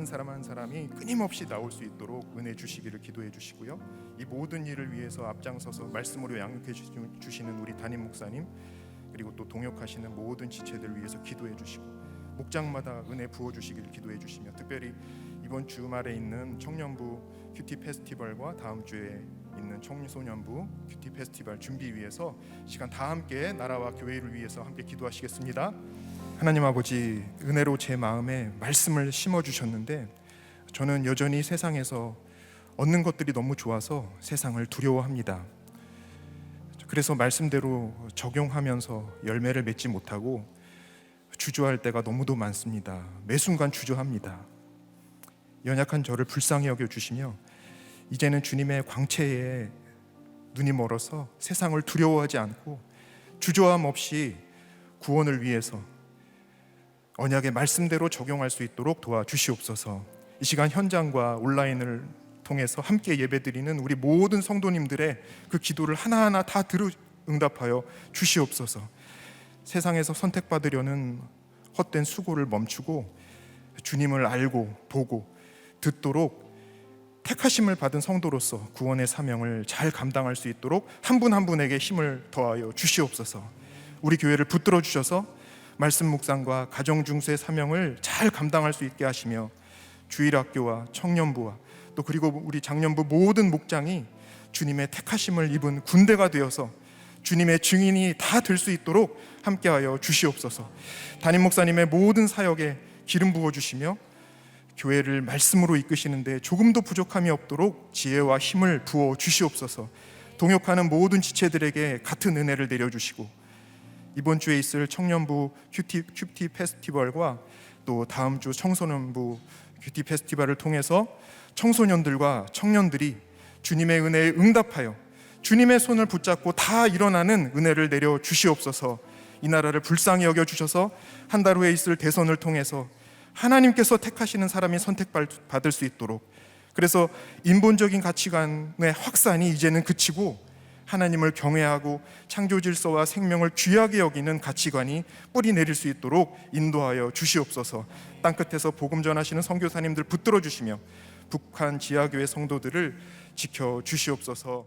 사람 한 사람이 끊임없이 나올 수 있도록 은혜 주시기를 기도해 주시고요, 이 모든 일을 위해서 앞장서서 말씀으로 양육해 주시는 우리 담임 목사님, 그리고 또 동역하시는 모든 지체들 위해서 기도해 주시고, 목장마다 은혜 부어 주시기를 기도해 주시며, 특별히 이번 주말에 있는 청년부 큐티 페스티벌과 다음 주에 있는 청소년부 큐티 페스티벌 준비 위해서 시간 다 함께 나라와 교회를 위해서 함께 기도하시겠습니다. 하나님 아버지, 은혜로 제 마음에 말씀을 심어 주셨는데, 저는 여전히 세상에서 얻는 것들이 너무 좋아서 세상을 두려워합니다. 그래서 말씀대로 적용하면서 열매를 맺지 못하고 주저할 때가 너무도 많습니다. 매 순간 주저합니다. 연약한 저를 불쌍히 여겨주시며, 이제는 주님의 광채에 눈이 멀어서 세상을 두려워하지 않고 주저함 없이 구원을 위해서 언약의 말씀대로 적용할 수 있도록 도와주시옵소서. 이 시간 현장과 온라인을 통해서 함께 예배드리는 우리 모든 성도님들의 그 기도를 하나하나 다 응답하여 주시옵소서. 세상에서 선택받으려는 헛된 수고를 멈추고 주님을 알고 보고 듣도록 택하심을 받은 성도로서 구원의 사명을 잘 감당할 수 있도록 한 분 한 분에게 힘을 더하여 주시옵소서. 우리 교회를 붙들어 주셔서 말씀 묵상과 가정 중수의 사명을 잘 감당할 수 있게 하시며 주일학교와 청년부와 또 그리고 우리 장년부 모든 목장이 주님의 택하심을 입은 군대가 되어서 주님의 증인이 다 될 수 있도록 함께하여 주시옵소서. 담임 목사님의 모든 사역에 기름 부어 주시며 교회를 말씀으로 이끄시는데 조금도 부족함이 없도록 지혜와 힘을 부어 주시옵소서. 동역하는 모든 지체들에게 같은 은혜를 내려주시고 이번 주에 있을 청년부 큐티 페스티벌과 또 다음 주 청소년부 큐티 페스티벌을 통해서 청소년들과 청년들이 주님의 은혜에 응답하여 주님의 손을 붙잡고 다 일어나는 은혜를 내려 주시옵소서. 이 나라를 불쌍히 여겨 주셔서 한 달 후에 있을 대선을 통해서 하나님께서 택하시는 사람이 선택받을 수 있도록, 그래서 인본적인 가치관의 확산이 이제는 그치고 하나님을 경외하고 창조 질서와 생명을 귀하게 여기는 가치관이 뿌리 내릴 수 있도록 인도하여 주시옵소서. 땅끝에서 복음 전하시는 선교사님들 붙들어 주시며 북한 지하교회 성도들을 지켜 주시옵소서.